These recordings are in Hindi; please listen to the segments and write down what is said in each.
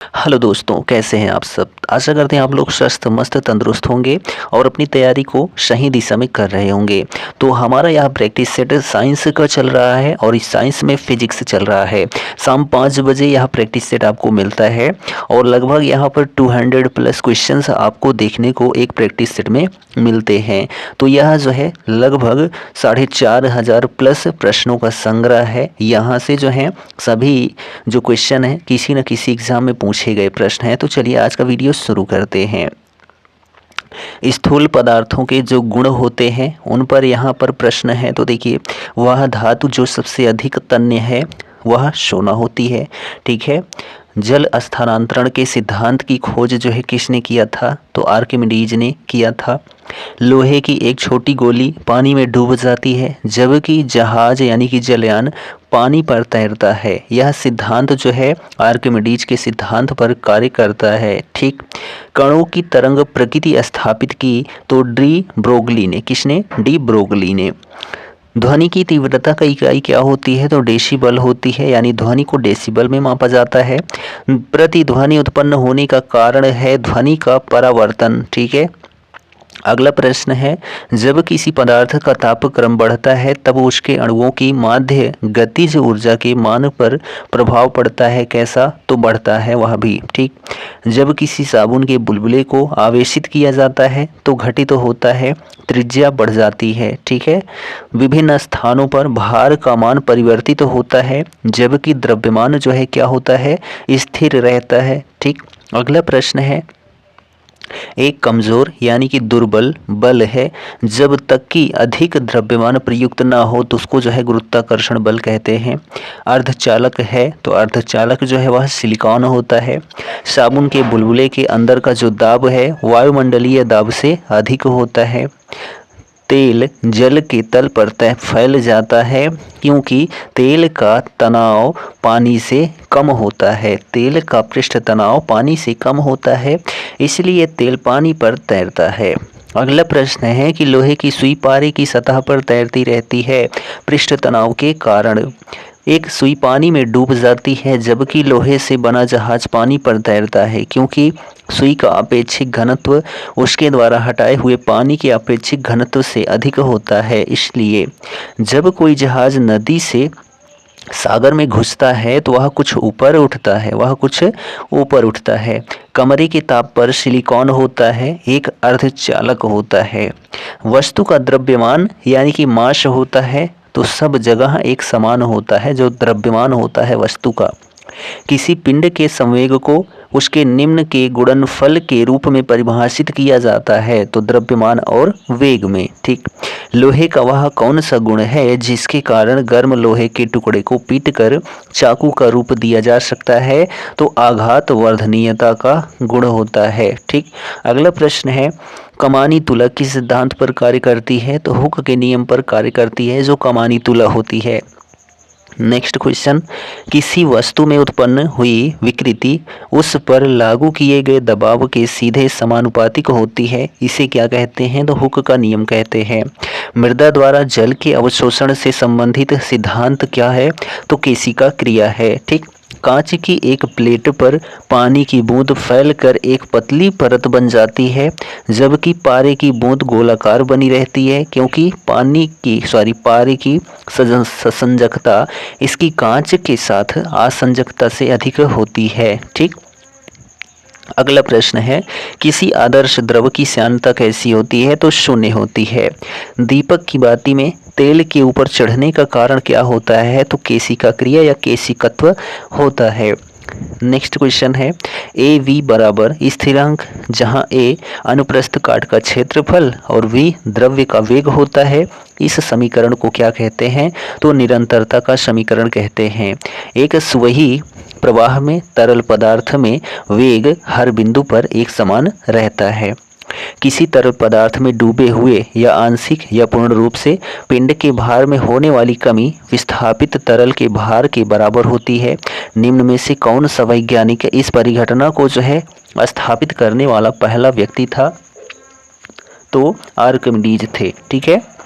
हेलो दोस्तों, कैसे हैं आप सब। आशा करते हैं आप लोग स्वस्थ मस्त तंदुरुस्त होंगे और अपनी तैयारी को सही दिशा में कर रहे होंगे। तो हमारा यहाँ प्रैक्टिस सेट साइंस का चल रहा है और इस साइंस में फिजिक्स चल रहा है। शाम 5 बजे यह प्रैक्टिस सेट आपको मिलता है और लगभग यहाँ पर 200 प्लस क्वेश्चंस आपको देखने को एक प्रैक्टिस सेट में मिलते हैं। तो यह जो है लगभग 4500 प्लस प्रश्नों का संग्रह है। यहाँ से जो है सभी जो क्वेश्चन है किसी न किसी एग्जाम में पूछे गए प्रश्न हैं। तो चलिए आज का वीडियो शुरू करते हैं। स्थूल पदार्थों के जो गुण होते हैं उन पर यहाँ पर प्रश्न है। तो देखिए, वह धातु जो सबसे अधिक तन्य है वह सोना होती है। ठीक है। जल स्थानांतरण के सिद्धांत की खोज जो है किसने किया था? तो आर्किमिडीज ने किया था। लोहे की एक छोटी गोली पानी में डूब जाती है जबकि जहाज यानी कि जलयान पानी पर तैरता है। यह सिद्धांत जो है आर्किमिडीज के सिद्धांत पर कार्य करता है। ठीक। कणों की तरंग प्रकृति स्थापित की तो डी ब्रोगली ने। किसने? डी ब्रोगली ने। ध्वनि की तीव्रता का इकाई क्या होती है? तो डेसिबल होती है, यानी ध्वनि को डेसिबल में मापा जाता है। प्रतिध्वनि उत्पन्न होने का कारण है ध्वनि का परावर्तन। ठीक है। अगला प्रश्न है, जब किसी पदार्थ का तापक्रम बढ़ता है तब उसके अणुओं की माध्य गतिज ऊर्जा के मान पर प्रभाव पड़ता है। कैसा? तो बढ़ता है वह भी। ठीक। जब किसी साबुन के बुलबुले को आवेशित किया जाता है तो घटित होता है, त्रिज्या बढ़ जाती है। ठीक है। विभिन्न स्थानों पर भार का मान परिवर्तित होता है जबकि द्रव्यमान जो है क्या होता है? स्थिर रहता है। ठीक। अगला प्रश्न है, एक कमजोर यानी कि दुर्बल बल है जब तक कि अधिक द्रव्यमान प्रयुक्त ना हो तो उसको जो है गुरुत्वाकर्षण बल कहते हैं। अर्धचालक है तो अर्धचालक जो है वह सिलिकॉन होता है। साबुन के बुलबुले के अंदर का जो दाब है वायुमंडलीय दाब से अधिक होता है। तेल जल के तल पर फैल जाता है क्योंकि तेल का तनाव पानी से कम होता है। तेल का पृष्ठ तनाव पानी से कम होता है, इसलिए तेल पानी पर तैरता है। अगला प्रश्न है कि लोहे की सुई पारे की सतह पर तैरती रहती है पृष्ठ तनाव के कारण। एक सुई पानी में डूब जाती है जबकि लोहे से बना जहाज पानी पर तैरता है क्योंकि सुई का अपेक्षित घनत्व उसके द्वारा हटाए हुए पानी के अपेक्षित घनत्व से अधिक होता है। इसलिए जब कोई जहाज नदी से सागर में घुसता है तो वह कुछ ऊपर उठता है। कमरे के ताप पर सिलिकॉन होता है, एक अर्धचालक होता है। वस्तु का द्रव्यमान यानी कि मास होता है तो सब जगह एक समान होता है जो द्रव्यमान होता है वस्तु का। किसी पिंड के संवेग को उसके निम्न के गुणनफल के रूप में परिभाषित किया जाता है तो द्रव्यमान और वेग में। ठीक। लोहे का वह कौन सा गुण है जिसके कारण गर्म लोहे के टुकड़े को पीटकर चाकू का रूप दिया जा सकता है? तो आघात वर्धनीयता का गुण होता है। ठीक। अगला प्रश्न है, कमानी तुला किस सिद्धांत पर कार्य करती है? तो हुक के नियम पर कार्य करती है जो कमानी तुला होती है। नेक्स्ट क्वेश्चन, किसी वस्तु में उत्पन्न हुई विकृति उस पर लागू किए गए दबाव के सीधे समानुपातिक होती है। इसे क्या कहते हैं? तो हुक का नियम कहते हैं। मृदा द्वारा जल के अवशोषण से संबंधित सिद्धांत क्या है? तो केशिका क्रिया है। ठीक। कांच की एक प्लेट पर पानी की बूंद फैलकर एक पतली परत बन जाती है जबकि पारे की बूंद गोलाकार बनी रहती है क्योंकि पारे की संजकता इसकी कांच के साथ असंजकता से अधिक होती है। ठीक। अगला प्रश्न है, किसी आदर्श द्रव की श्यानता कैसी होती है? तो शून्य होती है। दीपक की बाती में तेल के ऊपर चढ़ने का कारण क्या होता है? तो केशिका क्रिया या केशिकत्व होता है। नेक्स्ट क्वेश्चन है, ए वी बराबर स्थिरांक जहां ए अनुप्रस्थ काट का क्षेत्रफल और वी द्रव्य का वेग होता है। इस समीकरण को क्या कहते हैं? तो निरंतरता का समीकरण कहते हैं। एक सुवही प्रवाह में तरल पदार्थ में वेग हर बिंदु पर एक समान रहता है। किसी तरल पदार्थ में डूबे हुए या आंशिक या पूर्ण रूप से पिंड के भार में होने वाली कमी विस्थापित तरल के भार के बराबर होती है। निम्न में से कौन सा वैज्ञानिक इस परिघटना को जो है स्थापित करने वाला पहला व्यक्ति था? तो आर्किमिडीज थे। ठीक है।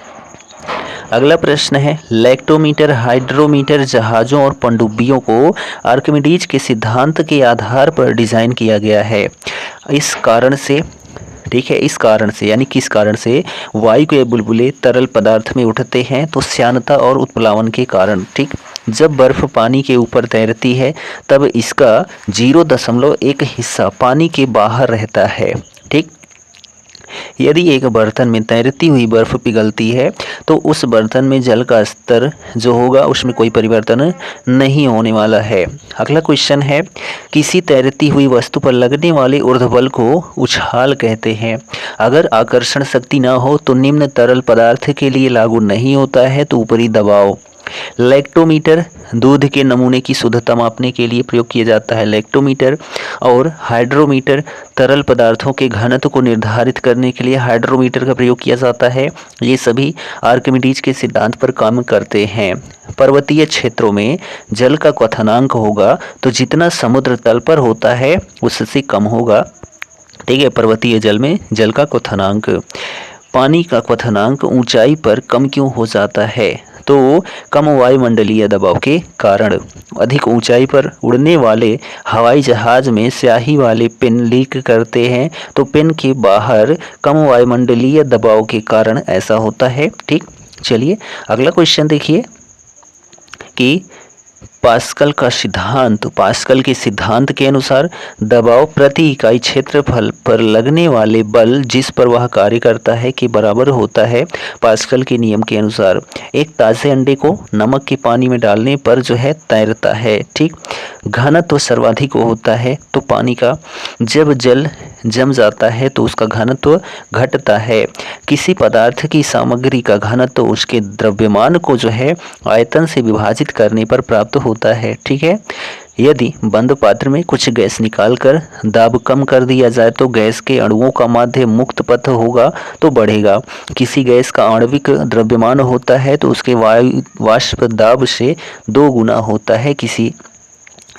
अगला प्रश्न है, लैक्टोमीटर, हाइड्रोमीटर जहाज़ों और पनडुब्बियों को आर्किमिडीज के सिद्धांत के आधार पर डिज़ाइन किया गया है। इस कारण से, ठीक है, इस कारण से यानी किस कारण से वायु के बुलबुले तरल पदार्थ में उठते हैं? तो श्यानता और उत्प्लावन के कारण। ठीक, जब बर्फ पानी के ऊपर तैरती है तब इसका 0.1 हिस्सा पानी के बाहर रहता है। ठीक, यदि एक बर्तन में तैरती हुई बर्फ पिघलती है तो उस बर्तन में जल का स्तर जो होगा उसमें कोई परिवर्तन नहीं होने वाला है। अगला क्वेश्चन है, किसी तैरती हुई वस्तु पर लगने वाले ऊर्ध्वबल को उछाल कहते हैं। अगर आकर्षण शक्ति न हो तो निम्न तरल पदार्थ के लिए लागू नहीं होता है, तो ऊपरी दबाव। लैक्टोमीटर दूध के नमूने की शुद्धता मापने के लिए प्रयोग किया जाता है लैक्टोमीटर, और हाइड्रोमीटर तरल पदार्थों के घनत्व को निर्धारित करने के लिए हाइड्रोमीटर का प्रयोग किया जाता है। ये सभी आर्किमिडीज के सिद्धांत पर काम करते हैं। पर्वतीय क्षेत्रों में जल का क्वथनांक होगा तो जितना समुद्र तल पर होता है उससे कम होगा। ठीक है, पर्वतीय जल में जल का क्वथनांक। पानी का क्वथनांक ऊंचाई पर कम क्यों हो जाता है? तो कम वायुमंडलीय दबाव के कारण। अधिक ऊंचाई पर उड़ने वाले हवाई जहाज में स्याही वाले पिन लीक करते हैं, तो पिन के बाहर कम वायुमंडलीय दबाव के कारण ऐसा होता है। ठीक, चलिए अगला क्वेश्चन देखिए कि पास्कल का सिद्धांत, पास्कल के सिद्धांत के अनुसार दबाव प्रति इकाई क्षेत्रफल पर लगने वाले बल जिस पर वह कार्य करता है के बराबर होता है। पास्कल के नियम के अनुसार एक ताज़े अंडे को नमक के पानी में डालने पर जो है तैरता है। ठीक, घनत्व सर्वाधिक होता है तो पानी का, जब जल जम जाता है तो उसका घनत्व घटता है। किसी पदार्थ की सामग्री का घनत्व उसके द्रव्यमान को जो है आयतन से विभाजित करने पर प्राप्त होता है। ठीक है, यदि बंद पात्र में कुछ गैस निकालकर दाब कम कर दिया जाए तो गैस के अणुओं का माध्य मुक्त पथ होगा तो बढ़ेगा। किसी गैस का आणविक द्रव्यमान होता है तो उसके वाष्प दाब से 2 गुना होता है किसी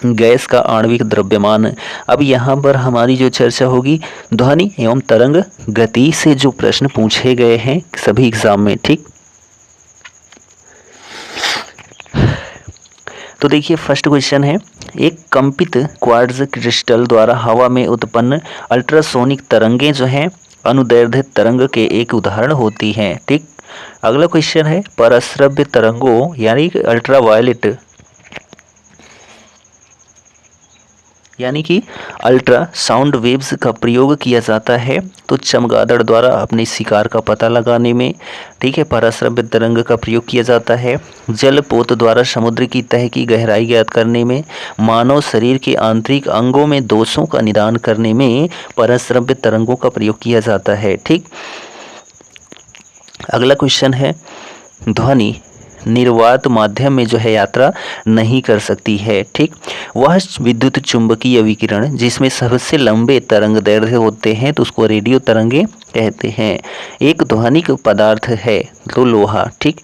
गैस का आणविक द्रव्यमान। अब यहाँ पर हमारी जो चर्चा होगी ध्वनि एवं तरंग गति से जो प्रश्न पूछे गए हैं सभी एग्जाम में। ठीक, तो देखिए फर्स्ट क्वेश्चन है, एक कंपित क्वार्ट्ज क्रिस्टल द्वारा हवा में उत्पन्न अल्ट्रासोनिक तरंगें जो हैं अनुदैर्ध्य तरंग के एक उदाहरण होती हैं। ठीक, अगला क्वेश्चन है, परश्रव्य तरंगों यानी अल्ट्रावायलेट यानी कि अल्ट्रा साउंड वेव्स का प्रयोग किया जाता है तो चमगादड़ द्वारा अपने शिकार का पता लगाने में। ठीक है, पराश्रव्य तरंग का प्रयोग किया जाता है जलपोत द्वारा समुद्र की तह की गहराई ज्ञात करने में। मानव शरीर के आंतरिक अंगों में दोषों का निदान करने में पराश्रव्य तरंगों का प्रयोग किया जाता है। ठीक, अगला क्वेश्चन है, ध्वनि निर्वात माध्यम में जो है यात्रा नहीं कर सकती है। ठीक, वह विद्युत चुंबकीय विकिरण जिसमें सबसे लंबे तरंग दैर्ध्य होते हैं तो उसको रेडियो तरंगे कहते हैं। एक ध्वनिक पदार्थ है तो लोहा। ठीक,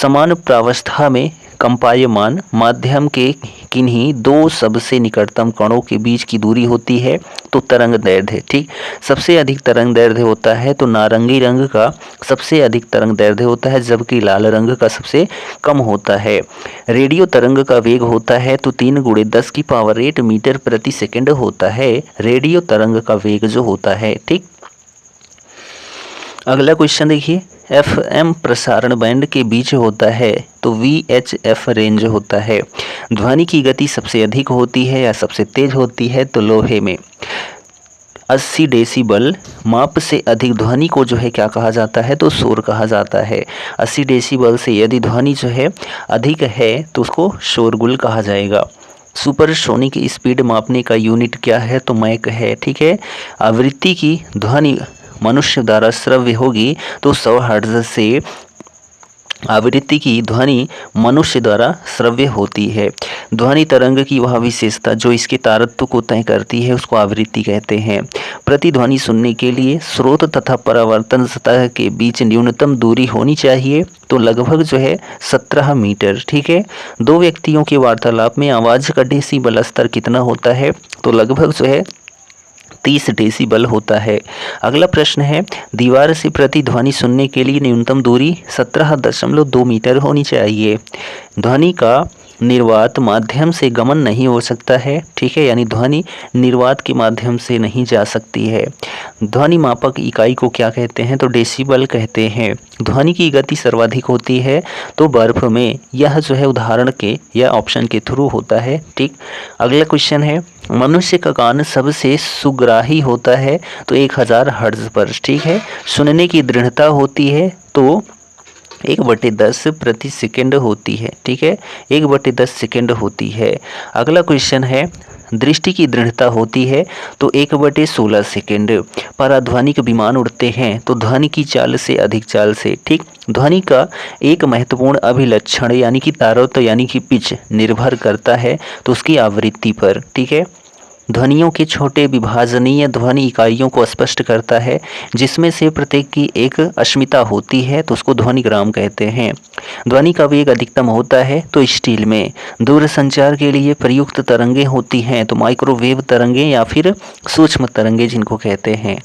समान प्रावस्था में कंपायमान माध्यम के किन्हीं 2 सबसे निकटतम कणों के बीच की दूरी होती है तो तरंग दैर्ध्य। ठीक, सबसे अधिक तरंग दैर्ध्य होता है तो नारंगी रंग का सबसे अधिक तरंग दैर्ध्य होता है जबकि लाल रंग का सबसे कम होता है। रेडियो तरंग का वेग होता है तो 3 × 10⁸ मीटर प्रति सेकंड होता है रेडियो तरंग का वेग जो होता है। ठीक, अगला क्वेश्चन देखिए, FM प्रसारण बैंड के बीच होता है तो VHF रेंज होता है। ध्वनि की गति सबसे अधिक होती है या सबसे तेज होती है तो लोहे में। 80 डेसिबल माप से अधिक ध्वनि को जो है क्या कहा जाता है तो शोर कहा जाता है। 80 डेसिबल से यदि ध्वनि जो है अधिक है तो उसको शोरगुल कहा जाएगा। सुपरसोनिक स्पीड मापने का यूनिट क्या है तो मैक है। ठीक है, आवृत्ति की ध्वनि मनुष्य द्वारा श्रव्य होगी तो 100 हर्ट्ज से आवृत्ति की ध्वनि मनुष्य द्वारा श्रव्य होती है। ध्वनि तरंग की वह विशेषता जो इसके तारत्व को तय करती है उसको आवृत्ति कहते हैं। प्रतिध्वनि सुनने के लिए स्रोत तथा परावर्तन सतह के बीच न्यूनतम दूरी होनी चाहिए तो लगभग जो है 17 मीटर। ठीक है, 2 व्यक्तियों के वार्तालाप में आवाज़ का डेसिबल स्तर कितना होता है तो लगभग जो है 30 डेसिबल होता है। अगला प्रश्न है, दीवार से प्रतिध्वनि सुनने के लिए न्यूनतम दूरी 17.2 मीटर होनी चाहिए। ध्वनि का निर्वात माध्यम से गमन नहीं हो सकता है, ठीक है, यानी ध्वनि निर्वात के माध्यम से नहीं जा सकती है। ध्वनि मापक इकाई को क्या कहते हैं, तो डेसिबल कहते हैं। ध्वनि की गति सर्वाधिक होती है तो बर्फ में, यह जो है उदाहरण के या ऑप्शन के थ्रू होता है, ठीक। अगला क्वेश्चन है, मनुष्य का कान सबसे सुग्राही होता है तो 1000 हर्ट्ज पर, ठीक है। सुनने की दृढ़ता होती है तो 1/10 प्रति सेकंड होती है, ठीक है, 1/10 सेकंड होती है। अगला क्वेश्चन है, दृष्टि की दृढ़ता होती है तो 1/16 सेकंड। पराध्वनिक विमान उड़ते हैं तो ध्वनि की चाल से अधिक चाल से, ठीक। ध्वनि का एक महत्वपूर्ण अभिलक्षण यानी कि तारतम्य यानी कि पिच निर्भर करता है तो उसकी आवृत्ति पर, ठीक है। ध्वनियों के छोटे विभाजनीय ध्वनि इकाइयों को स्पष्ट करता है, जिसमें से प्रत्येक की एक अस्मिता होती है तो उसको ध्वनिग्राम कहते हैं। ध्वनि का वेग अधिकतम होता है तो स्टील में। दूरसंचार के लिए प्रयुक्त तरंगें होती हैं तो माइक्रोवेव तरंगें या फिर सूक्ष्म तरंगें जिनको कहते हैं।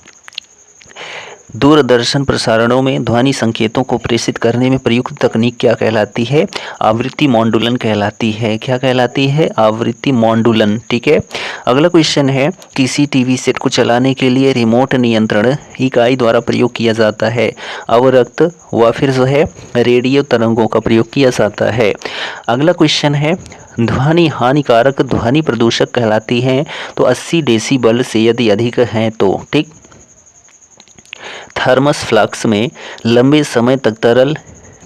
दूरदर्शन प्रसारणों में ध्वनि संकेतों को प्रेषित करने में प्रयुक्त तकनीक क्या कहलाती है, आवृत्ति मॉड्यूलन कहलाती है। क्या कहलाती है, आवृत्ति मॉड्यूलन, ठीक है। अगला क्वेश्चन है, किसी टीवी सेट को चलाने के लिए रिमोट नियंत्रण इकाई द्वारा प्रयोग किया जाता है, अवरक्त व फिर जो है रेडियो तरंगों का प्रयोग किया जाता है। अगला क्वेश्चन है, ध्वनि हानिकारक ध्वनि प्रदूषक कहलाती हैं तो 80 डेसिबल से यदि अधिक हैं तो, ठीक। थर्मस फ्लास्क में लंबे समय तक तरल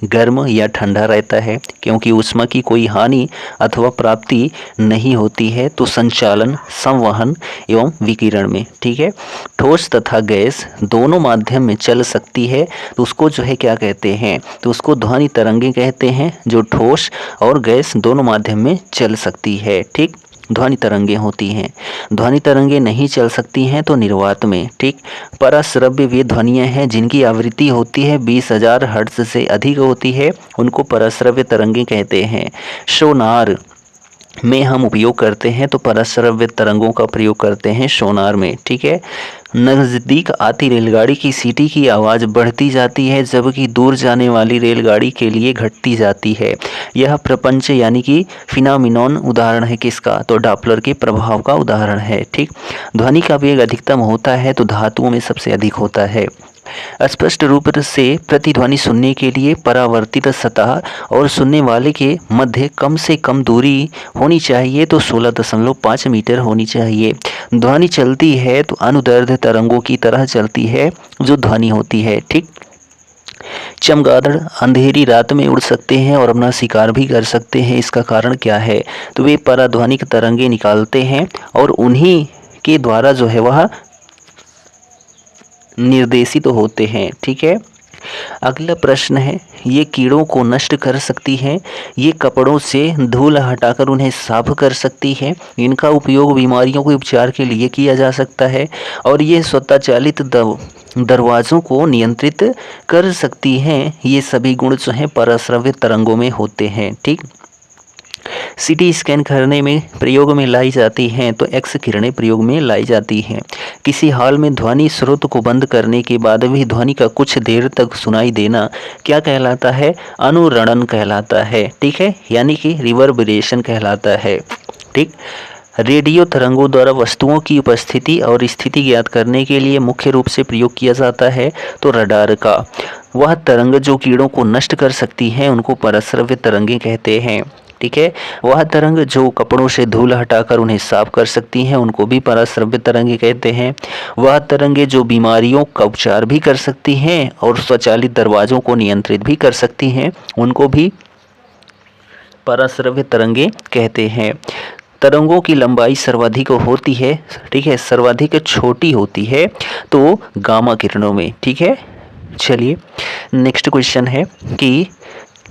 गर्म या ठंडा रहता है क्योंकि ऊष्मा की कोई हानि अथवा प्राप्ति नहीं होती है तो संचालन, संवहन एवं विकिरण में, ठीक है। ठोस तथा गैस दोनों माध्यम में चल सकती है तो उसको जो है क्या कहते हैं, तो उसको ध्वनि तरंगें कहते हैं, जो ठोस और गैस दोनों माध्यम में चल सकती है, ठीक। ध्वनि तरंगें होती हैं। ध्वनि तरंगें नहीं चल सकती हैं तो निर्वात में, ठीक। पराश्रव्य वे ध्वनियाँ हैं जिनकी आवृत्ति होती है 20,000 हर्ट्ज से अधिक होती है, उनको पराश्रव्य तरंगें कहते हैं। सोनार में हम उपयोग करते हैं तो पराश्रव्य तरंगों का प्रयोग करते हैं सोनार में, ठीक है। नज़दीक आती रेलगाड़ी की सीटी की आवाज़ बढ़ती जाती है जबकि दूर जाने वाली रेलगाड़ी के लिए घटती जाती है। यह प्रपंच यानी कि फिनोमिनन उदाहरण है किसका, तो डॉपलर के प्रभाव का उदाहरण है, ठीक। ध्वनि का वेग अधिकतम होता है तो धातुओं में सबसे अधिक होता है। स्पष्ट रूप से प्रतिध्वनि सुनने के लिए परावर्तित सतह और सुनने वाले के मध्य कम से कम दूरी होनी चाहिए तो 16.5 मीटर होनी चाहिए। ध्वनि चलती है तो अनुदैर्ध्य तरंगों की तरह चलती है जो ध्वनि होती है, ठीक। चमगादड़ अंधेरी रात में उड़ सकते हैं और अपना शिकार भी कर सकते हैं, इसका कारण क्या है, तो वे पराध्वनिक तरंगे निकालते हैं और उन्हीं के द्वारा जो है वह निर्देशित होते हैं, ठीक है। अगला प्रश्न है, ये कीड़ों को नष्ट कर सकती हैं, ये कपड़ों से धूल हटाकर उन्हें साफ कर सकती है, इनका उपयोग बीमारियों के उपचार के लिए किया जा सकता है और ये स्वतः चालित दरवाज़ों को नियंत्रित कर सकती हैं। ये सभी गुण जो हैं पराश्रव्य तरंगों में होते हैं, ठीक। सीटी स्कैन करने में प्रयोग में लाई जाती हैं तो एक्स किरणें प्रयोग में लाई जाती हैं। किसी हॉल में ध्वनि स्रोत को बंद करने के बाद भी ध्वनि का कुछ देर तक सुनाई देना क्या कहलाता है, अनुरणन कहलाता है, ठीक है, यानी कि रिवर्बरेशन कहलाता है, ठीक। रेडियो तरंगों द्वारा वस्तुओं की उपस्थिति और स्थिति ज्ञात करने के लिए मुख्य रूप से प्रयोग किया जाता है तो रडार का। वह तरंग जो कीड़ों को नष्ट कर सकती हैं उनको पराश्रव्य तरंगें कहते हैं, ठीक है। वह तरंग जो कपड़ों से धूल हटाकर उन्हें साफ कर सकती हैं उनको भी पराश्रव्य तरंगे कहते हैं। वह तरंगे जो बीमारियों का उपचार भी कर सकती हैं और स्वचालित दरवाज़ों को नियंत्रित भी कर सकती हैं उनको भी पराश्रव्य तरंगे कहते हैं। तरंगों की लंबाई सर्वाधिक होती है, ठीक है, सर्वाधिक छोटी होती है तो गामा किरणों में, ठीक है। चलिए नेक्स्ट क्वेश्चन है कि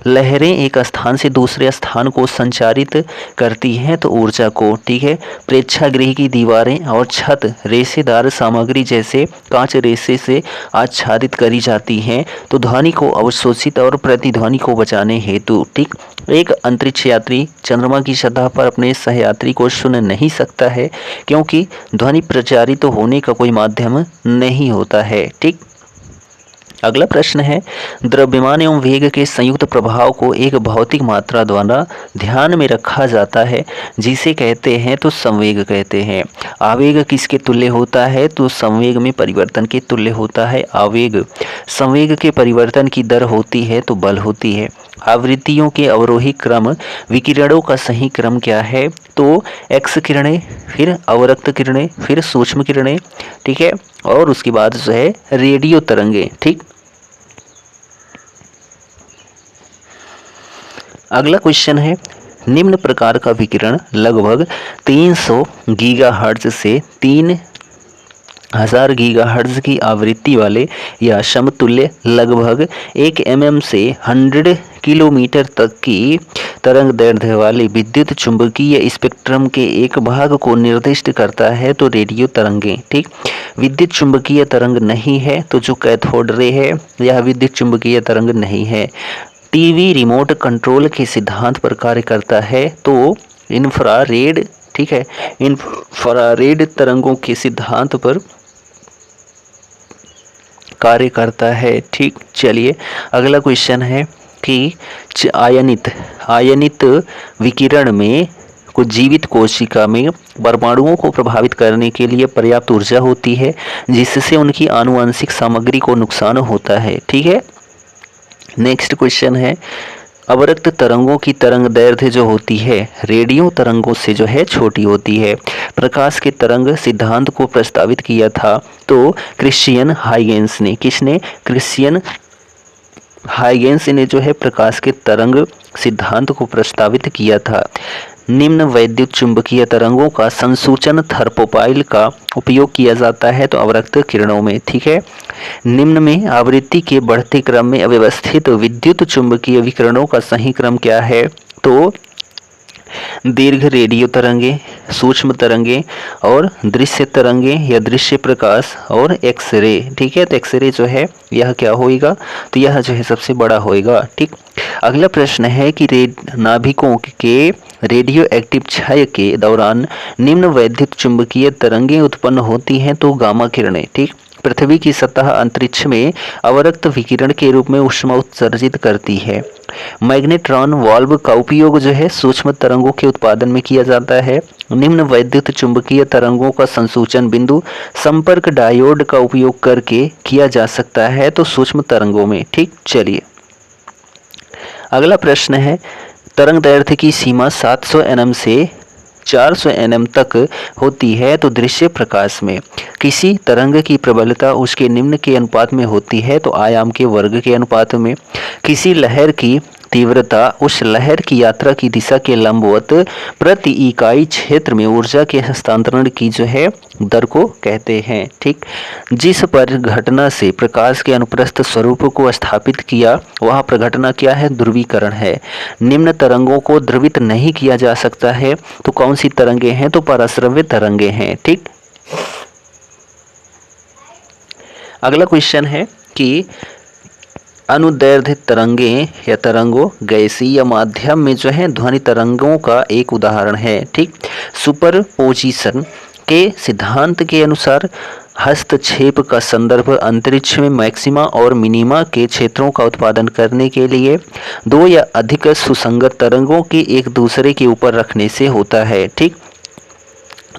लहरें एक स्थान से दूसरे स्थान को संचारित करती हैं तो ऊर्जा को, ठीक है। प्रेक्षागृह की दीवारें और छत रेशेदार सामग्री जैसे कांच रेशे से आच्छादित करी जाती हैं तो ध्वनि को अवशोषित और प्रतिध्वनि को बचाने हेतु, ठीक। एक अंतरिक्ष यात्री चंद्रमा की सतह पर अपने सहयात्री को सुन नहीं सकता है क्योंकि ध्वनि प्रचारित होने का कोई माध्यम नहीं होता है, ठीक। अगला प्रश्न है, द्रव्यमान एवं वेग के संयुक्त प्रभाव को एक भौतिक मात्रा द्वारा ध्यान में रखा जाता है जिसे कहते हैं तो संवेग कहते हैं। आवेग किसके तुल्य होता है तो संवेग में परिवर्तन के तुल्य होता है आवेग। संवेग के परिवर्तन की दर होती है तो बल होती है। आवृत्तियों के अवरोही क्रम विकिरणों का सही क्रम क्या है तो एक्स किरणें, फिर अवरक्त किरणें, फिर सूक्ष्म किरणें, ठीक है, और उसके बाद जो है रेडियो तरंगे, ठीक। अगला क्वेश्चन है, निम्न प्रकार का विकिरण लगभग 300 गीगाहर्ट्ज से 3000 गीगाहर्ट्ज की आवृत्ति वाले या समतुल्य लगभग 1 mm से 100 किलोमीटर तक की तरंग दैर्ध्य वाले विद्युत चुंबकीय स्पेक्ट्रम के एक भाग को निर्दिष्ट करता है तो रेडियो तरंगें, ठीक। विद्युत चुंबकीय तरंग नहीं है तो जो कैथोड रे है यह विद्युत चुंबकीय तरंग नहीं है। टीवी रिमोट कंट्रोल के सिद्धांत पर कार्य करता है तो इंफ्रारेड, ठीक है, इंफ्रारेड तरंगों के सिद्धांत पर कार्य करता है, ठीक। चलिए अगला क्वेश्चन है कि आयनित विकिरण में कुछ जीवित कोशिका में परमाणुओं को प्रभावित करने के लिए पर्याप्त ऊर्जा होती है जिससे उनकी आनुवंशिक सामग्री को नुकसान होता है, ठीक है। नेक्स्ट क्वेश्चन है, अवरक्त तरंगों की तरंग दैर्ध्य जो होती है रेडियो तरंगों से जो है छोटी होती है। प्रकाश के तरंग सिद्धांत को प्रस्तावित किया था तो क्रिश्चियन हाइगेंस ने, किसने, क्रिश्चियन हाइगेंस ने जो है प्रकाश के तरंग सिद्धांत को प्रस्तावित किया था। निम्न वैद्युत चुंबकीय तरंगों का संसूचन थर्मोपाइल का उपयोग किया जाता है तो अवरक्त किरणों में, ठीक है। निम्न में आवृत्ति के बढ़ते क्रम में अव्यवस्थित विद्युत चुंबकीय विकिरणों का सही क्रम क्या है तो दीर्घ रेडियो तरंगे, सूक्ष्म तरंगे और दृश्य तरंगे या दृश्य प्रकाश और एक्सरे, ठीक है। तो एक्सरे जो है यह क्या होएगा तो यह जो है सबसे बड़ा होएगा, ठीक। अगला प्रश्न है कि नाभिकों के रेडियो एक्टिव क्षय के दौरान निम्न वैद्युत चुंबकीय तरंगें उत्पन्न होती हैं तो गामा किरणें, ठीक। पृथ्वी की सतह अंतरिक्ष में अवरक्त विकिरण के रूप में ऊष्मा उत्सर्जित करती है। मैग्नेट्रॉन वाल्व का उपयोग जो है सूक्ष्म तरंगों के उत्पादन में किया जाता है। निम्न वैद्युत चुंबकीय तरंगों का संसूचन बिंदु संपर्क डायोड का उपयोग करके किया जा सकता है तो सूक्ष्म तरंगों में, ठीक। चलिए अगला प्रश्न है, तरंग दैर्ध्य की सीमा 700 nm से 400 nm तक होती है तो दृश्य प्रकाश में किसी तरंग की प्रबलता उसके निम्न के अनुपात में होती है तो आयाम के वर्ग के अनुपात में। किसी लहर की तीव्रता उस लहर की यात्रा की दिशा के लंबवत प्रति इकाई क्षेत्र में ऊर्जा के हस्तांतरण की जो है दर को कहते हैं, ठीक। जिस पर घटना से प्रकाश के अनुप्रस्थ स्वरूप को स्थापित किया वह प्रघटना क्या है, ध्रुवीकरण है। निम्न तरंगों को ध्रुवित नहीं किया जा सकता है तो कौन सी तरंगे हैं तो पराश्रव्य तरंगे हैं, ठीक। अगला क्वेश्चन है कि अनुदैर्ध्य तरंगें या तरंगों गैसीय माध्यम में जो है ध्वनि तरंगों का एक उदाहरण है, ठीक। सुपरपोजिशन के सिद्धांत के अनुसार हस्तक्षेप का संदर्भ अंतरिक्ष में मैक्सिमा और मिनिमा के क्षेत्रों का उत्पादन करने के लिए दो या अधिक सुसंगत तरंगों के एक दूसरे के ऊपर रखने से होता है, ठीक।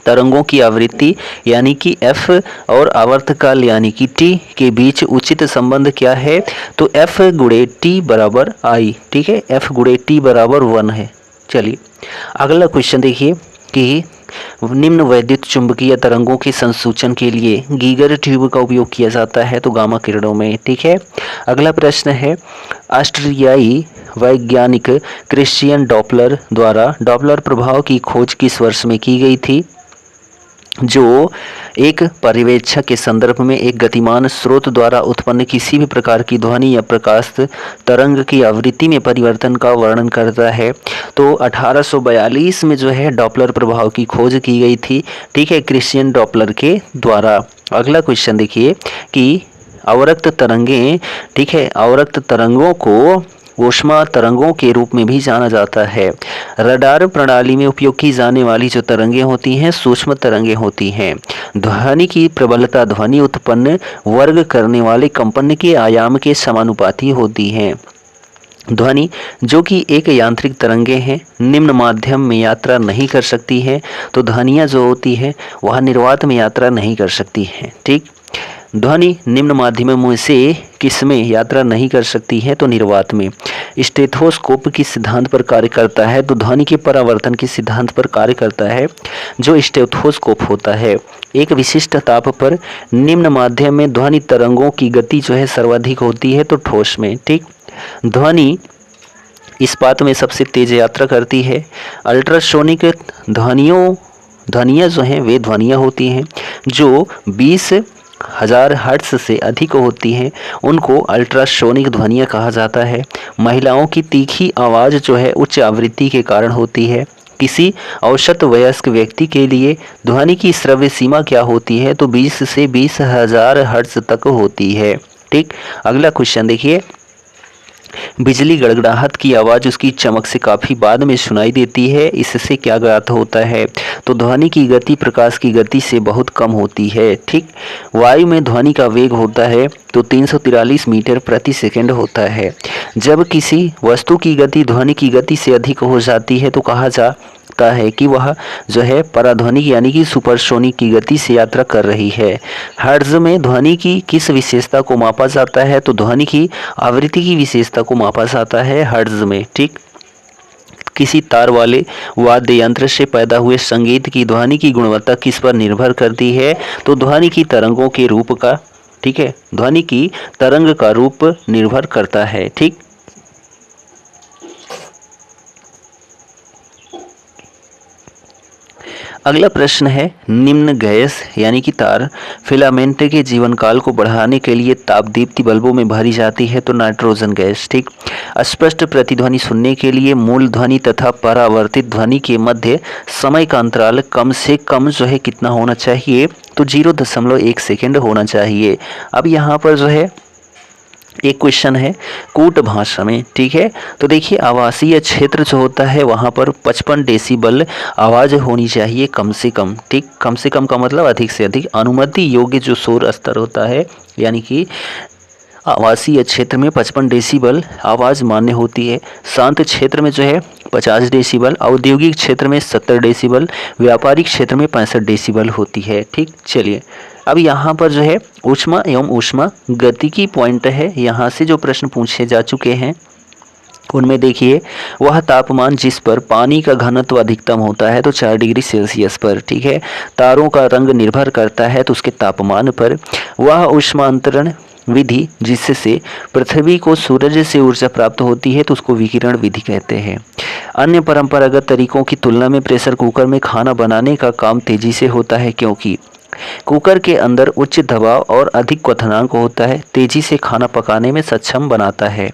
तरंगों की आवृत्ति यानी कि f और आवर्तकाल यानी कि t के बीच उचित संबंध क्या है तो f गुणे t बराबर i, ठीक है। f गुणे t बराबर 1 है। चलिए अगला क्वेश्चन देखिए कि निम्न वैद्युत चुंबकीय तरंगों के संसूचन के लिए गीगर ट्यूब का उपयोग किया जाता है तो गामा किरणों में, ठीक है। अगला प्रश्न है, ऑस्ट्रियाई वैज्ञानिक क्रिश्चियन डॉपलर द्वारा डॉपलर प्रभाव की खोज किस वर्ष में की गई थी जो एक पर्यवेक्षक के संदर्भ में एक गतिमान स्रोत द्वारा उत्पन्न किसी भी प्रकार की ध्वनि या प्रकाश तरंग की आवृत्ति में परिवर्तन का वर्णन करता है। तो 1842 में जो है डॉपलर प्रभाव की खोज की गई थी, ठीक है, क्रिश्चियन डॉपलर के द्वारा। अगला क्वेश्चन देखिए कि अवरक्त तरंगें, ठीक है, अवरक्त तरंगों को ऊष्मा तरंगों के रूप में भी जाना जाता है। रडार प्रणाली में उपयोग की जाने वाली जो तरंगें होती हैं सूक्ष्म तरंगें होती हैं। ध्वनि की प्रबलता ध्वनि उत्पन्न वर्ग करने वाले कंपन के आयाम के समानुपाती होती है। ध्वनि जो कि एक यांत्रिक तरंगे हैं, निम्न माध्यम में यात्रा नहीं कर सकती है। तो ध्वनियाँ जो होती है वह निर्वात में यात्रा नहीं कर सकती हैं, ठीक। ध्वनि निम्न माध्यमों से किस में यात्रा नहीं कर सकती है? तो निर्वात में। स्टेथोस्कोप किस सिद्धांत पर कार्य करता है? तो ध्वनि के परावर्तन के सिद्धांत पर कार्य करता है जो स्टेथोस्कोप होता है। एक विशिष्ट ताप पर निम्न माध्यम में ध्वनि तरंगों की गति जो है सर्वाधिक होती है, तो ठोस में, ठीक। ध्वनि इस्पात में सबसे तेज यात्रा करती है। अल्ट्रासोनिक ध्वनियाँ जो हैं वे ध्वनियाँ होती हैं जो 20,000 हर्ट्ज से अधिक होती हैं, उनको अल्ट्रासोनिक ध्वनियाँ कहा जाता है। महिलाओं की तीखी आवाज़ जो है उच्च आवृत्ति के कारण होती है। किसी औसत वयस्क व्यक्ति के लिए ध्वनि की श्रव्य सीमा क्या होती है? तो 20 से 20,000 हर्ट्ज तक होती है, ठीक। अगला क्वेश्चन देखिए, बिजली गड़गड़ाहट की आवाज़ उसकी चमक से काफ़ी बाद में सुनाई देती है, इससे क्या ज्ञात होता है? तो ध्वनि की गति प्रकाश की गति से बहुत कम होती है, ठीक। वायु में ध्वनि का वेग होता है तो 343 मीटर प्रति सेकंड होता है। जब किसी वस्तु की गति ध्वनि की गति से अधिक हो जाती है तो कहा जाता है कि वह जो है पराध्वनिक यानी कि सुपरसोनिक की गति से यात्रा कर रही है। हर्ट्ज में ध्वनि की किस विशेषता को मापा जाता है? तो ध्वनि की आवृत्ति की विशेषता को मापा जाता है हर्ट्ज में, ठीक। किसी तार वाले वाद्य यंत्र से पैदा हुए संगीत की ध्वनि की गुणवत्ता किस पर निर्भर करती है? तो ध्वनि की तरंगों के रूप का, ठीक है, ध्वनि की तरंग का रूप निर्भर करता है, ठीक। अगला प्रश्न है, निम्न गैस यानी कि तार फिलामेंट के जीवन काल को बढ़ाने के लिए तापदीप्ति बल्बों में भरी जाती है, तो नाइट्रोजन गैस, ठीक। स्पष्ट प्रतिध्वनि सुनने के लिए मूल ध्वनि तथा परावर्तित ध्वनि के मध्य समय का अंतराल कम से कम जो है कितना होना चाहिए? तो 0.1 सेकेंड होना चाहिए। अब यहाँ पर जो है एक क्वेश्चन है कूट भाषा में, ठीक है। तो देखिए आवासीय क्षेत्र जो होता है वहाँ पर 55 डेसिबल आवाज़ होनी चाहिए कम से कम, ठीक। कम से कम का मतलब अधिक से अधिक। अनुमति योग्य जो शोर स्तर होता है यानी कि आवासीय क्षेत्र में 55 डेसिबल आवाज़ मान्य होती है। शांत क्षेत्र में जो है 50 डेसिबल, औद्योगिक क्षेत्र में 70 डेसिबल, व्यापारिक क्षेत्र में 65 डेसिबल होती है, ठीक। चलिए अब यहाँ पर जो है ऊष्मा एवं ऊष्मा गतिकी पॉइंट है, यहाँ से जो प्रश्न पूछे जा चुके हैं उनमें देखिए वह तापमान जिस पर पानी का घनत्व अधिकतम होता है तो 4 डिग्री सेल्सियस पर, ठीक है। तारों का रंग निर्भर करता है तो उसके तापमान पर। वह ऊष्मांतरण विधि जिससे पृथ्वी को सूरज से ऊर्जा प्राप्त होती है तो उसको विकिरण विधि कहते हैं। अन्य परंपरागत तरीकों की तुलना में प्रेशर कुकर में खाना बनाने का काम तेजी से होता है क्योंकि कुकर के अंदर उच्च दबाव और अधिक क्वथनांक होता है, तेजी से खाना पकाने में सक्षम बनाता है।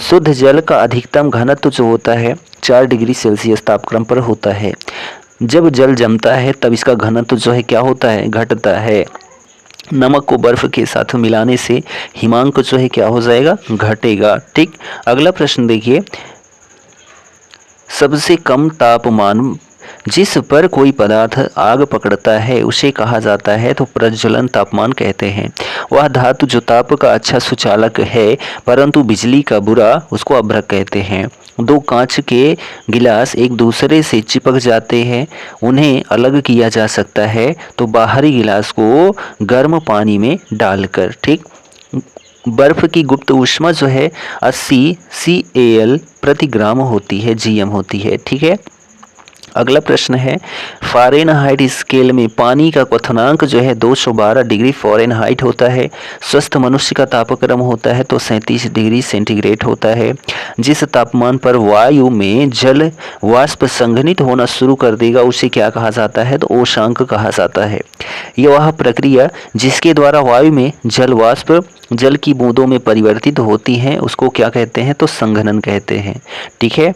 शुद्ध जल का अधिकतम घनत्व जो होता है 4 डिग्री सेल्सियस तापक्रम पर होता है। जब जल जमता है तब इसका घनत्व जो है क्या होता है? घटता है। नमक को बर्फ के साथ मिलाने से हिमांक जो है क्या हो जाएगा? घटेगा, ठीक। अगला प्रश्न देखिए, सबसे कम तापमान जिस पर कोई पदार्थ आग पकड़ता है उसे कहा जाता है तो प्रज्वलन तापमान कहते हैं। वह धातु जो ताप का अच्छा सुचालक है परंतु बिजली का बुरा, उसको अभ्रक कहते हैं। दो कांच के गिलास एक दूसरे से चिपक जाते हैं, उन्हें अलग किया जा सकता है तो बाहरी गिलास को गर्म पानी में डालकर, ठीक। बर्फ की गुप्त ऊष्मा जो है 80 CAL प्रति ग्राम होती है, GM होती है, ठीक है। अगला प्रश्न है, फ़ारेनहाइट स्केल में पानी का क्वथनांक जो है 212 डिग्री फ़ारेनहाइट होता है। स्वस्थ मनुष्य का तापक्रम होता है तो 37 डिग्री सेंटीग्रेड होता है। जिस तापमान पर वायु में जल वाष्प संघनित होना शुरू कर देगा उसे क्या कहा जाता है? तो ओशांक कहा जाता है। यह वह प्रक्रिया जिसके द्वारा वायु में जल वाष्प जल की बूंदों में परिवर्तित होती हैं उसको क्या कहते हैं? तो संघनन कहते हैं। ठीक है।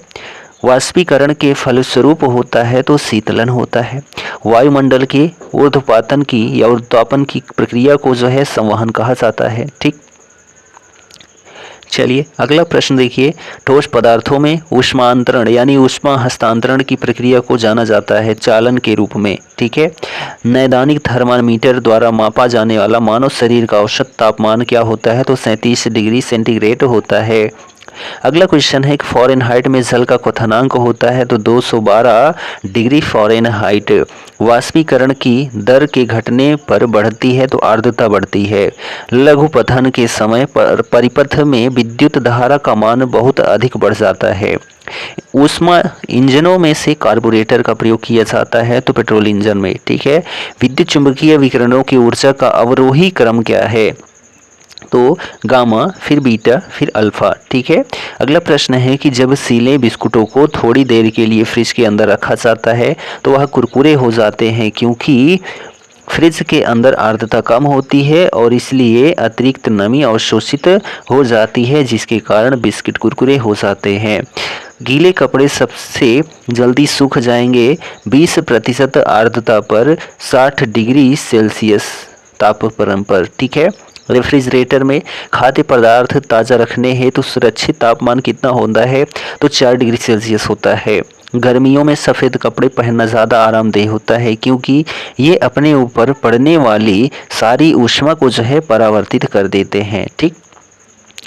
वाष्पीकरण के फलस्वरूप होता है तो शीतलन होता है। वायुमंडल के ऊर्ध्वपातन की या ऊर्ध्वतापन की प्रक्रिया को जो है संवहन कहा जाता है। ठीक। चलिए अगला प्रश्न देखिए, ठोस पदार्थों में ऊष्मांतरण यानी ऊष्मा हस्तांतरण की प्रक्रिया को जाना जाता है चालन के रूप में। ठीक है। नैदानिक थर्मामीटर द्वारा मापा जाने वाला मानव शरीर का औसत तापमान क्या होता है? तो 37 डिग्री सेंटीग्रेड होता है। अगला क्वेश्चन है कि फ़ारेनहाइट में जल का क्वथनांक होता है तो 212 डिग्री फ़ारेनहाइट। वाष्पीकरण की दर के घटने पर बढ़ती है तो आर्द्रता बढ़ती है। लघु पतन के समय पर परिपथ में विद्युत धारा का मान बहुत अधिक बढ़ जाता है। ऊष्मा इंजनों में से कार्बोरेटर का प्रयोग किया जाता है तो पेट्रोल इंजन में। ठीक है। विद्युत चुंबकीय विकिरणों की ऊर्जा का अवरोही क्रम क्या है? तो गामा, फिर बीटा, फिर अल्फा। ठीक है। अगला प्रश्न है कि जब सीले बिस्कुटों को थोड़ी देर के लिए फ्रिज के अंदर रखा जाता है तो वह कुरकुरे हो जाते हैं क्योंकि फ्रिज के अंदर आर्द्रता कम होती है और इसलिए अतिरिक्त नमी अवशोषित हो जाती है जिसके कारण बिस्किट कुरकुरे हो जाते हैं। गीले कपड़े सबसे जल्दी सूख जाएंगे 20% आर्द्रता पर 60 डिग्री सेल्सियस तापमान पर। ठीक है। रेफ्रिजरेटर में खाद्य पदार्थ ताज़ा रखने हेतु सुरक्षित तापमान कितना होता है? तो 4 डिग्री सेल्सियस होता है। गर्मियों में सफ़ेद कपड़े पहनना ज़्यादा आरामदेह होता है क्योंकि ये अपने ऊपर पड़ने वाली सारी ऊष्मा को जो है परावर्तित कर देते हैं। ठीक।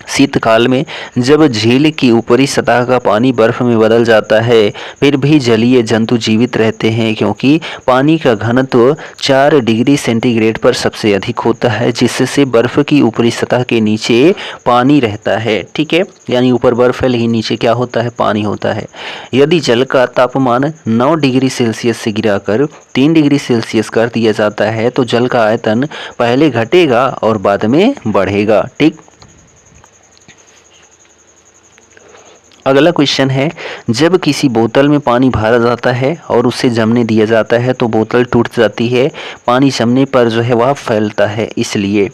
शीतकाल में जब झील की ऊपरी सतह का पानी बर्फ में बदल जाता है फिर भी जलीय जंतु जीवित रहते हैं क्योंकि पानी का घनत्व 4 डिग्री सेंटीग्रेड पर सबसे अधिक होता है जिससे बर्फ की ऊपरी सतह के नीचे पानी रहता है। ठीक है। यानी ऊपर बर्फ है लेकिन नीचे क्या होता है? पानी होता है। यदि जल का तापमान 9 डिग्री सेल्सियस से गिराकर 3 डिग्री सेल्सियस कर दिया जाता है तो जल का आयतन पहले घटेगा और बाद में बढ़ेगा। ठीक। अगला क्वेश्चन है, जब किसी बोतल में पानी भरा जाता है और उसे जमने दिया जाता है तो बोतल टूट जाती है। पानी जमने पर जो है वह फैलता है। इसलिए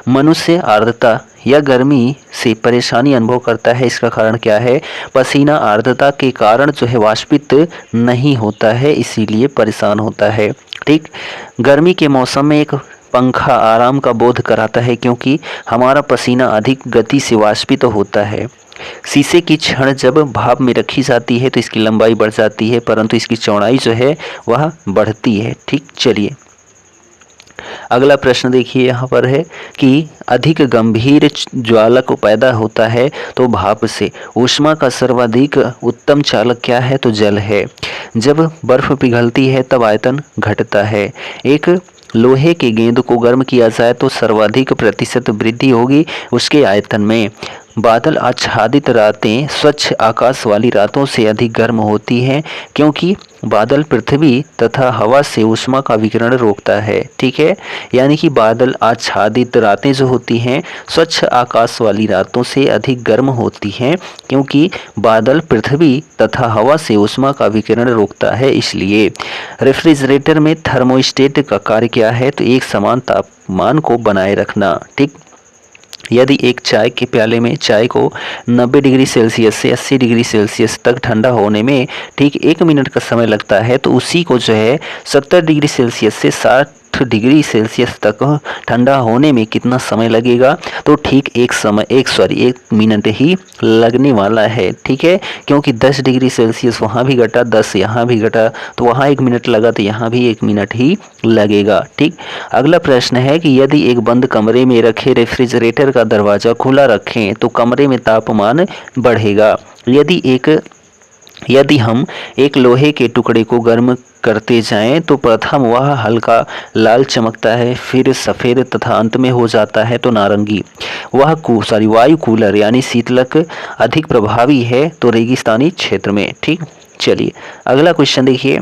मनुष्य आर्द्रता या गर्मी से परेशानी अनुभव करता है। इसका कारण क्या है? पसीना आर्द्रता के कारण जो है वाष्पित नहीं होता है इसीलिए परेशान होता है। ठीक। गर्मी के मौसम में एक पंखा आराम का बोध कराता है क्योंकि हमारा पसीना अधिक गति से वाष्पित होता है। शीशे की छड़ जब भाप में रखी जाती है तो इसकी लंबाई बढ़ जाती है परंतु इसकी चौड़ाई जो है वह बढ़ती है। ठीक। चलिए अगला प्रश्न देखिए, यहाँ पर है कि अधिक गंभीर ज्वालक पैदा होता है तो भाप से। ऊष्मा का सर्वाधिक उत्तम चालक क्या है? तो जल है। जब बर्फ पिघलती है तब आयतन घटता है। एक लोहे के गेंद को गर्म किया जाए तो सर्वाधिक प्रतिशत वृद्धि होगी उसके आयतन में। बादल आच्छादित रातें स्वच्छ आकाश वाली रातों से अधिक गर्म होती हैं क्योंकि बादल पृथ्वी तथा हवा से ऊष्मा का विकिरण रोकता है। ठीक है। यानी कि बादल आच्छादित रातें जो होती हैं स्वच्छ आकाश वाली रातों से अधिक गर्म होती हैं क्योंकि बादल पृथ्वी तथा हवा से ऊष्मा का विकिरण रोकता है। इसलिए रेफ्रिजरेटर में थर्मोस्टेट का कार्य क्या है? तो एक समान तापमान को बनाए रखना। ठीक। यदि एक चाय के प्याले में चाय को 90 डिग्री सेल्सियस से 80 डिग्री सेल्सियस तक ठंडा होने में ठीक 1 मिनट का समय लगता है तो उसी को जो है 70 डिग्री सेल्सियस से 60 डिग्री सेल्सियस तक ठंडा होने में कितना समय लगेगा? तो ठीक एक मिनट ही लगने वाला है। ठीक है। क्योंकि 10 डिग्री सेल्सियस वहाँ भी घटा, 10 यहाँ भी घटा तो वहाँ 1 मिनट लगा तो यहाँ भी 1 मिनट ही लगेगा। ठीक। अगला प्रश्न है कि यदि एक बंद कमरे में रखे रेफ्रिजरेटर का दरवाज़ा खुला रखें तो कमरे में तापमान बढ़ेगा। यदि हम एक लोहे के टुकड़े को गर्म करते जाएं तो प्रथम वह हल्का लाल चमकता है, फिर सफ़ेद तथा अंत में हो जाता है तो नारंगी। वायु कूलर यानी शीतलक अधिक प्रभावी है तो रेगिस्तानी क्षेत्र में। ठीक। चलिए अगला क्वेश्चन देखिए,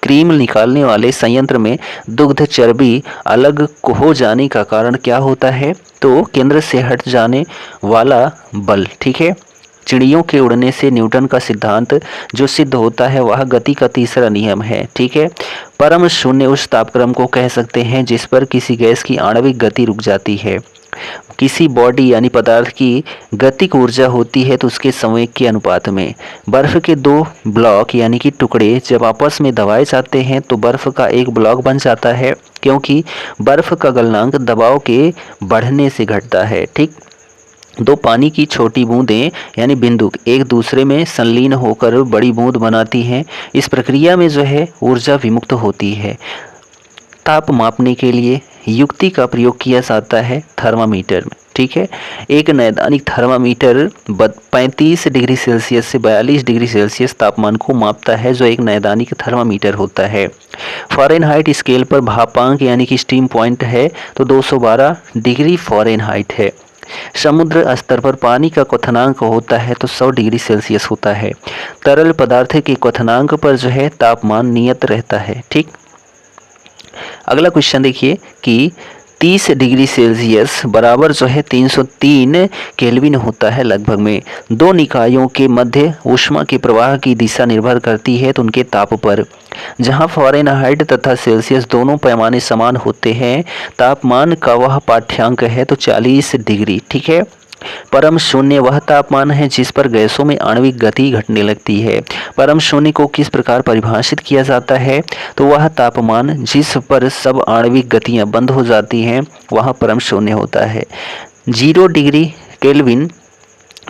क्रीम निकालने वाले संयंत्र में दुग्ध चर्बी अलग हो जाने का कारण क्या होता है? तो केंद्र से हट जाने वाला बल, ठीक है। चिड़ियों के उड़ने से न्यूटन का सिद्धांत जो सिद्ध होता है वह गति का तीसरा नियम है, ठीक है। परम शून्य उस तापक्रम को कह सकते हैं जिस पर किसी गैस की आणविक गति रुक जाती है। किसी बॉडी यानी पदार्थ की गतिक ऊर्जा होती है तो उसके संवेग के अनुपात में। बर्फ के दो ब्लॉक यानी कि टुकड़े जब आपस में दबाए जाते हैं तो बर्फ का एक ब्लॉक बन जाता है, क्योंकि बर्फ का गलनांक दबाव के बढ़ने से घटता है, ठीक। दो पानी की छोटी बूंदें यानी बिंदु एक दूसरे में संलीन होकर बड़ी बूंद बनाती हैं। इस प्रक्रिया में जो है ऊर्जा विमुक्त होती है। ताप मापने के लिए युक्ति का प्रयोग किया जाता है थर्मामीटर में, ठीक है। एक नैदानिक थर्मामीटर 35 डिग्री सेल्सियस से 42 डिग्री सेल्सियस तापमान को मापता है, जो एक नैदानिक थर्मामीटर होता है। फ़ारेनहाइट स्केल पर भापांक यानी कि स्टीम पॉइंट है तो 212 डिग्री फ़ारेनहाइट है। समुद्र स्तर पर पानी का क्वथनांक होता है तो 100 डिग्री सेल्सियस होता है। तरल पदार्थ के क्वथनांक पर जो है तापमान नियत रहता है, ठीक। अगला क्वेश्चन देखिए कि 30 डिग्री सेल्सियस बराबर जो है 303 केल्विन होता है लगभग में। दो निकायों के मध्य ऊष्मा के प्रवाह की दिशा निर्भर करती है तो उनके ताप पर। जहां फ़ारेनहाइट तथा सेल्सियस दोनों पैमाने समान होते हैं, तापमान का वह पाठ्यांक है तो 40 डिग्री, ठीक है। परम शून्य वह तापमान है जिस पर गैसों में आणविक गति घटने लगती है। परम शून्य को किस प्रकार परिभाषित किया जाता है? तो वह तापमान जिस पर सब आणविक गतियां बंद हो जाती हैं वह परम शून्य होता है। 0 डिग्री केल्विन,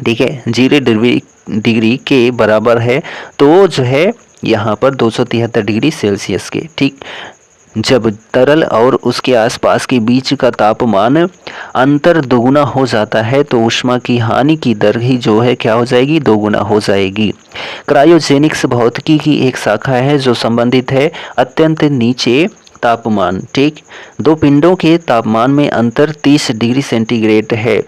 ठीक है, 0 डिग्री के बराबर है तो जो है यहाँ पर 273 डिग्री सेल्सियस के, ठीक। जब तरल और उसके आसपास के बीच का तापमान अंतर दोगुना हो जाता है तो ऊष्मा की हानि की दर ही जो है क्या हो जाएगी? दोगुना हो जाएगी। क्रायोजेनिक्स भौतिकी की एक शाखा है जो संबंधित है अत्यंत नीचे तापमान, ठीक। दो पिंडों के तापमान में अंतर 30 डिग्री सेंटीग्रेड है।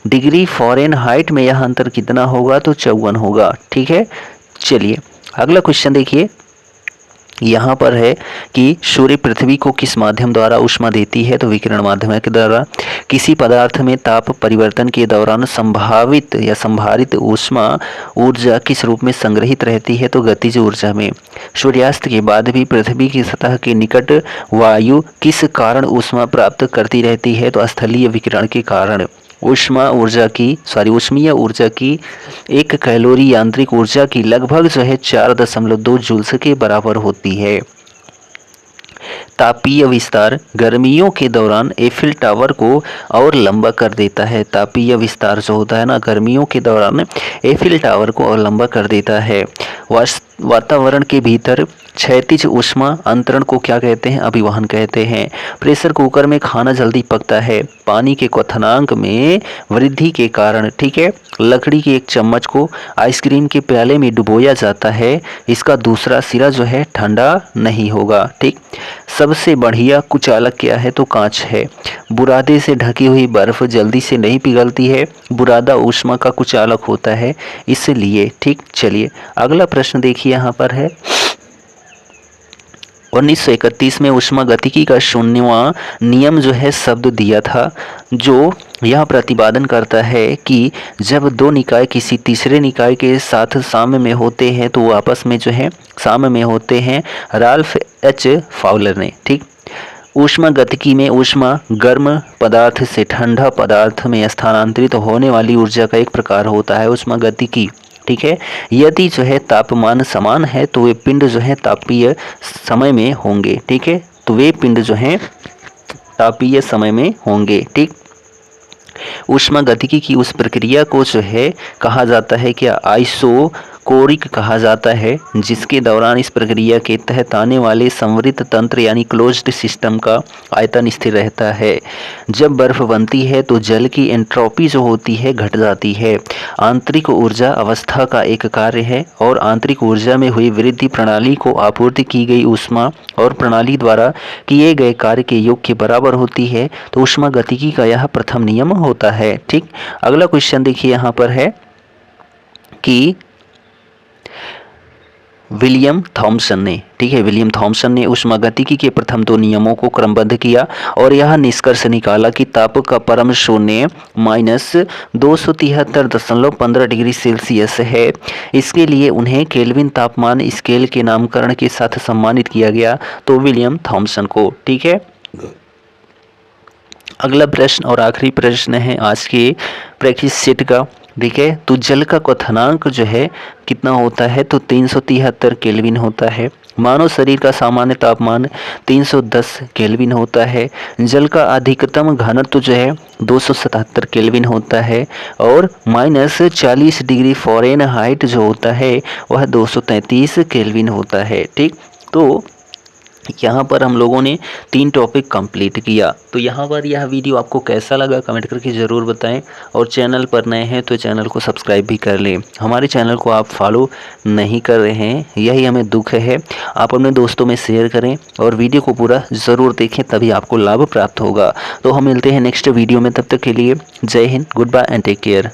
डिग्री फ़ारेनहाइट में यह अंतर कितना होगा? तो 54 होगा, ठीक है। चलिए अगला क्वेश्चन देखिए, यहाँ पर है कि सूर्य पृथ्वी को किस माध्यम द्वारा ऊष्मा देती है? तो विकिरण माध्यम के द्वारा। किसी पदार्थ में ताप परिवर्तन के दौरान संभावित या संभारित ऊष्मा ऊर्जा किस रूप में संग्रहित रहती है? तो गतिज ऊर्जा में। सूर्यास्त के बाद भी पृथ्वी की सतह के निकट वायु किस कारण ऊष्मा प्राप्त करती रहती है? तो स्थलीय विकिरण के कारण। ऊष्मीय ऊर्जा की 1 कैलोरी यांत्रिक ऊर्जा की लगभग जो है 4.2 जूल्स के बराबर होती है। तापीय विस्तार गर्मियों के दौरान एफिल टावर को और लंबा कर देता है। तापीय विस्तार जो होता है ना, गर्मियों के दौरान एफिल टावर को और लंबा कर देता है। वातावरण के भीतर क्षैतिज ऊष्मा अंतरण को क्या कहते हैं? अभिवहन कहते हैं। प्रेशर कुकर में खाना जल्दी पकता है पानी के क्वथनांक में वृद्धि के कारण, ठीक है। लकड़ी के एक चम्मच को आइसक्रीम के प्याले में डुबोया जाता है, इसका दूसरा सिरा जो है ठंडा नहीं होगा, ठीक। सबसे बढ़िया कुचालक क्या है? तो कांच है। बुरादे से ढकी हुई बर्फ जल्दी से नहीं पिघलती है, बुरादा ऊष्मा का कुचालक होता है इसलिए, ठीक। चलिए अगला प्रश्न देखिए, यहाँ पर है 1931 में ऊष्मागतिकी का 0वां नियम जो है शब्द दिया था, जो यह प्रतिपादन करता है कि जब दो निकाय किसी तीसरे निकाय के साथ साम्य में होते हैं तो वो आपस में जो है साम्य में होते हैं। राल्फ एच फाउलर ने, ठीक। ऊष्मागतिकी में ऊष्मा गर्म पदार्थ से ठंडा पदार्थ में स्थानांतरित होने वाली ऊर्जा का एक प्रकार होता है ऊष्मागतिकी, ठीक है। यदि जो है तापमान समान है तो वे पिंड जो है तापीय समय में होंगे, ठीक है। तो वे पिंड जो हैं तापीय समय में होंगे, ठीक। ऊष्मागतिकी की उस प्रक्रिया को जो है कहा जाता है क्या? आइसोकोरिक कहा जाता है, जिसके दौरान इस प्रक्रिया के तहत आने वाले संवरित तंत्र यानी क्लोज्ड सिस्टम का आयतन स्थिर रहता है। जब बर्फ बनती है तो जल की एंट्रोपी जो होती है घट जाती है। आंतरिक ऊर्जा अवस्था का एक कार्य है और आंतरिक ऊर्जा में हुई वृद्धि प्रणाली को आपूर्ति की गई ऊष्मा और प्रणाली द्वारा किए गए कार्य के योग के बराबर होती है। तो ऊष्मागतिकी का यह प्रथम नियम होता है, ठीक। अगला क्वेश्चन देखिए, यहाँ पर है कि विलियम थॉमसन ने, ठीक है, विलियम थॉमसन ने ऊष्मागतिकी के प्रथम 2 नियमों को क्रमबद्ध किया और यह निष्कर्ष निकाला कि ताप का परम शून्य -273.15 डिग्री सेल्सियस है। इसके लिए उन्हें केल्विन तापमान स्केल के नामकरण के साथ सम्मानित किया गया, तो विलियम थॉमसन को, ठीक है। अगला प्रश्न और आखिरी प्रश्न है आज के प्रैक्टिस सेट का, ठीक है। तो जल का क्वथनांक जो है कितना होता है, तो 373 केल्विन होता है। मानव शरीर का सामान्य तापमान 310 केल्विन होता है। जल का अधिकतम घनत्व जो है 277 केल्विन होता है और -40 डिग्री फ़ारेनहाइट जो होता है वह 233 केल्विन होता है, ठीक। तो यहाँ पर हम लोगों ने 3 टॉपिक कंप्लीट किया। तो यहाँ पर यह वीडियो आपको कैसा लगा कमेंट करके ज़रूर बताएं और चैनल पर नए हैं तो चैनल को सब्सक्राइब भी कर लें। हमारे चैनल को आप फॉलो नहीं कर रहे हैं, यही हमें दुख है। आप अपने दोस्तों में शेयर करें और वीडियो को पूरा ज़रूर देखें, तभी आपको लाभ प्राप्त होगा। तो हम मिलते हैं नेक्स्ट वीडियो में, तब तक के लिए जय हिंद, good bye and take care.